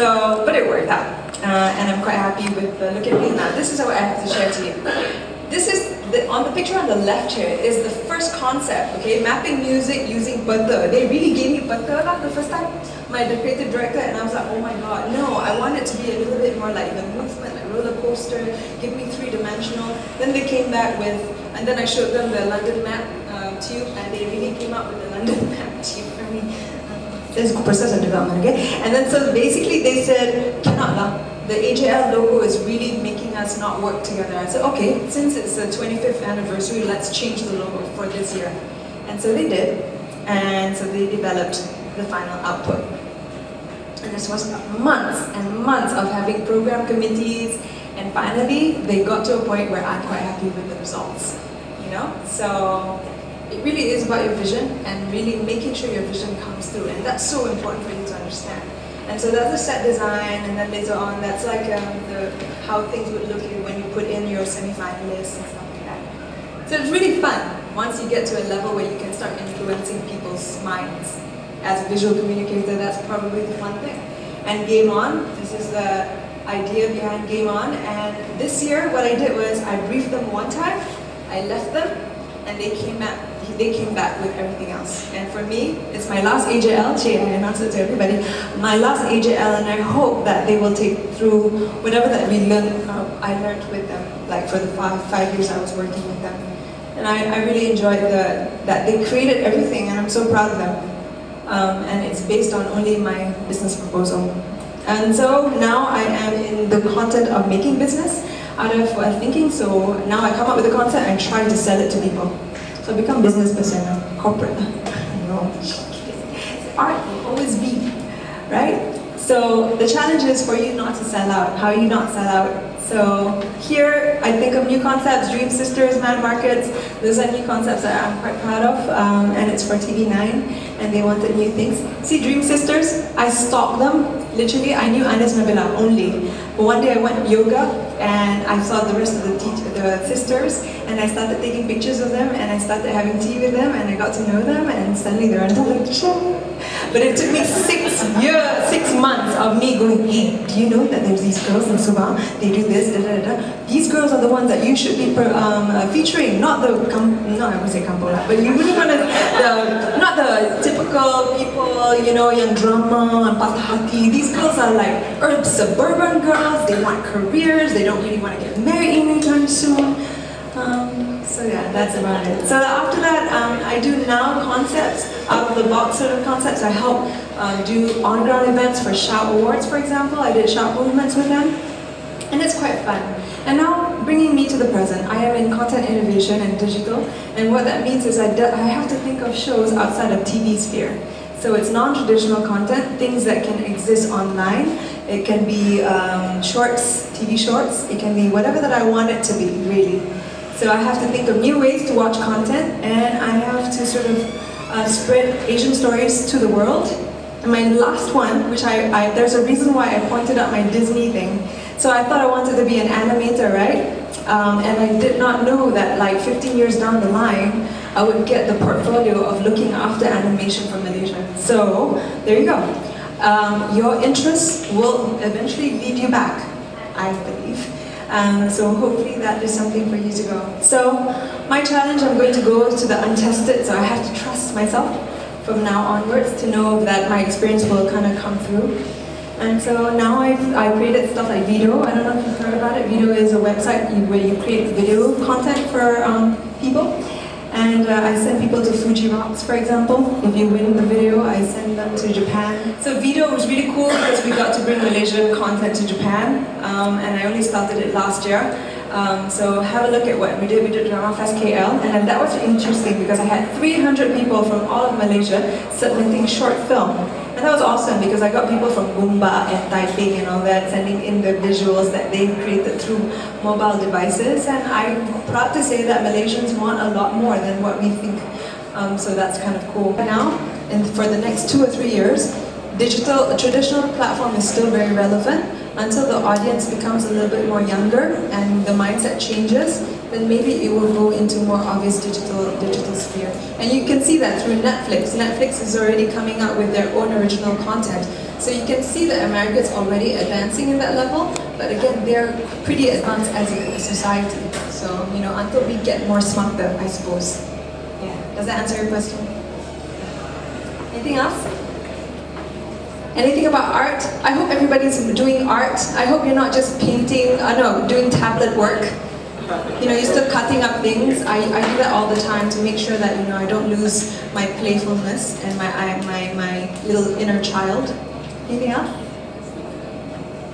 So, but it worked out, and I'm quite happy with the look at me now. This is what I have to share to you. This is, on the picture on the left here is the first concept, okay? Mapping music using butter. They really gave me butter the first time, my creative director, and I was like, oh my god, no, I want it to be a little bit more like the movement, like roller coaster, give me three-dimensional. Then they came back with, and then I showed them the London map tube, and they really came up with the London map tube for me. There's a process of development, okay? And then so basically they said, cannot lah. The AJL logo is really making us not work together. I said, okay, since it's the 25th anniversary, let's change the logo for this year. And so they did, and so they developed the final output. And this was months and months of having program committees, and finally they got to a point where I'm quite happy with the results. You know? So it really is about your vision and really making sure your vision comes through, and that's so important for you to understand. And so that's the set design, and then later on, that's like how things would look when you put in your semi-finalists and stuff like that. So it's really fun once you get to a level where you can start influencing people's minds. As a visual communicator, that's probably the fun thing. And Game On, this is the idea behind Game On, and this year what I did was I briefed them one time, I left them, and they came back with everything else. And for me, it's my last AJL, I announced it to everybody, my last AJL, and I hope that they will take through whatever that I learned with them, like for the five years I was working with them. And I really enjoyed that they created everything, and I'm so proud of them. And it's based on only my business proposal. And so now I am in the content of making business out of thinking, so now I come up with a concept and try to sell it to people. So I become business person now, corporate. No, art will always be, right? So the challenge is for you not to sell out. How you not sell out? So here I think of new concepts, Dream Sisters, Mad Markets. Those are new concepts that I'm quite proud of, and it's for TV9, and they wanted new things. See, Dream Sisters, I stalked them. Literally, I knew Anis Nabila only. But one day I went yoga, and I saw the rest of the sisters, and I started taking pictures of them, and I started having tea with them, and I got to know them, and suddenly they're on television. But it took me 6 months of me going, hey, do you know that there's these girls in Subang? They do this, da da da. These girls are the ones that you should be featuring, not the, no, I would say Kampola, but you really want to, not the typical people, you know, young drama and patah hati. These girls are like suburban girls, they want careers, they don't really want to get married anytime soon. So yeah, that's about it. So after that, I do now concepts, out of the box sort of concepts. I help do on-ground events for Shout Awards, for example. I did Shout movements with them, and it's quite fun. And now, bringing me to the present, I am in content innovation and digital, and what that means is I have to think of shows outside of TV sphere. So it's non-traditional content, things that can exist online. It can be shorts, TV shorts, it can be whatever that I want it to be, really. So I have to think of new ways to watch content, and I have to sort of spread Asian stories to the world. And my last one, which there's a reason why I pointed out my Disney thing. So I thought I wanted to be an animator, right? And I did not know that like 15 years down the line, I would get the portfolio of looking after animation from Malaysia. So there you go. Your interests will eventually lead you back, I believe. So hopefully that is something for you to go. So my challenge, I'm going to go to the untested, so I have to trust myself from now onwards to know that my experience will kind of come through. And so now I created stuff like Video. I don't know if you've heard about it. Video is a website where you create video content for people. And I send people to Fuji Rocks, for example. If you win the video, I send them to Japan. So Video was really cool because we got to bring Malaysian content to Japan. And I only started it last year. So have a look at what we did. We did Drama Fest KL, and that was interesting because I had 300 people from all of Malaysia submitting short film. And that was awesome because I got people from Goomba and Taipei and all that sending in their visuals that they created through mobile devices. And I'm proud to say that Malaysians want a lot more than what we think. So that's kind of cool. But now, and for the next 2 or 3 years, traditional platform is still very relevant until the audience becomes a little bit more younger and the mindset changes. then maybe it will go into more obvious digital sphere. And you can see that through Netflix. Netflix is already coming out with their own original content. So you can see that America is already advancing in that level, but again, they're pretty advanced as a society. So, you know, until we get more smarter, I suppose. Yeah. Does that answer your question? Anything else? Anything about art? I hope everybody's doing art. I hope you're not just painting, doing tablet work. You know, you're still cutting up things. I do that all the time to make sure that, you know, I don't lose my playfulness and my little inner child. Anything else?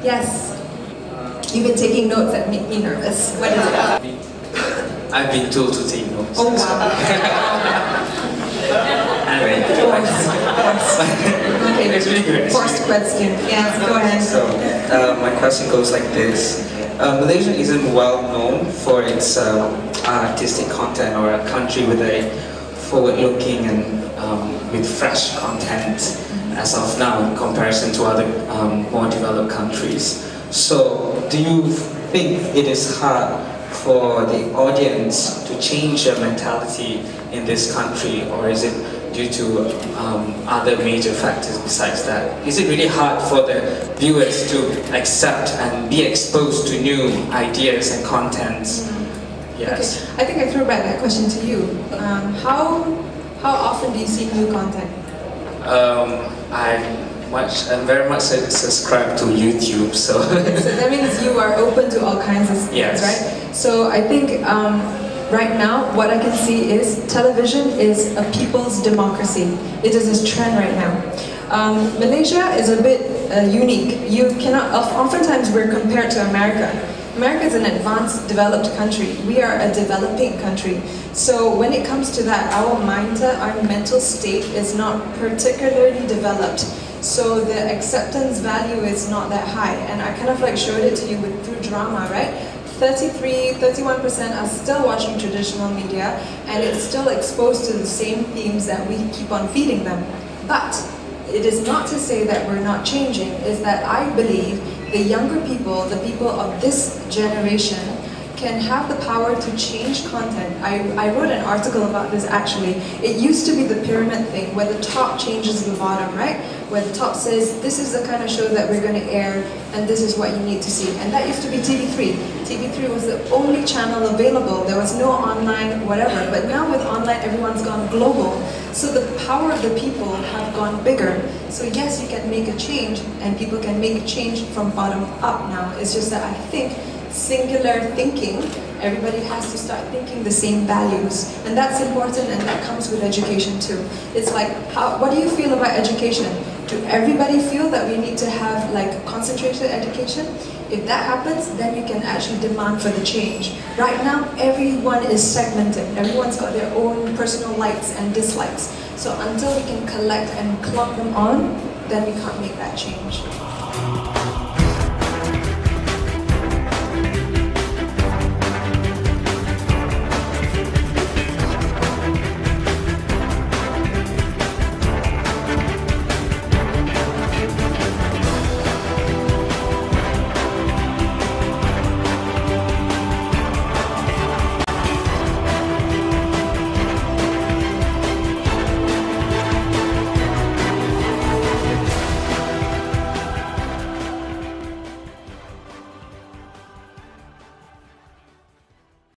Yes. You've been taking notes that make me nervous. What is it? I've been told to take notes. Oh wow. Anyway, okay, forced question. Yeah, go ahead. So, my question goes like this. Malaysia isn't well known for its artistic content, or a country with a forward-looking and with fresh content as of now in comparison to other more developed countries. So, do you think it is hard for the audience to change their mentality in this country, or is it due to other major factors besides that? Is it really hard for the viewers to accept and be exposed to new ideas and contents? Yes. Okay. I think I threw back that question to you. How often do you see new content? I'm very much subscribed to YouTube, so. So that means you are open to all kinds of things, yes. Right? So I think right now, what I can see is television is a people's democracy. It is this trend right now. Malaysia is a bit unique. You cannot, oftentimes we're compared to America. America is an advanced, developed country. We are a developing country. So when it comes to that, our mindset, our mental state is not particularly developed. So the acceptance value is not that high. And I kind of like showed it to you through drama, right? 31% are still watching traditional media, and it's still exposed to the same themes that we keep on feeding them. But it is not to say that we're not changing, is that I believe the younger people, the people of this generation, can have the power to change content. I wrote an article about this actually. It used to be the pyramid thing, where the top changes the bottom, right? Where the top says, this is the kind of show that we're going to air, and this is what you need to see. And that used to be TV3. TV3 was the only channel available. There was no online, whatever. But now with online, everyone's gone global. So the power of the people have gone bigger. So yes, you can make a change, and people can make a change from bottom up now. It's just that I think singular thinking, everybody has to start thinking the same values, and that's important, and that comes with education too. It's like, what do you feel about education? Do everybody feel that we need to have like concentrated education? If that happens, then you can actually demand for the change. Right now, everyone is segmented. Everyone's got their own personal likes and dislikes. So until we can collect and clump them on, then we can't make that change.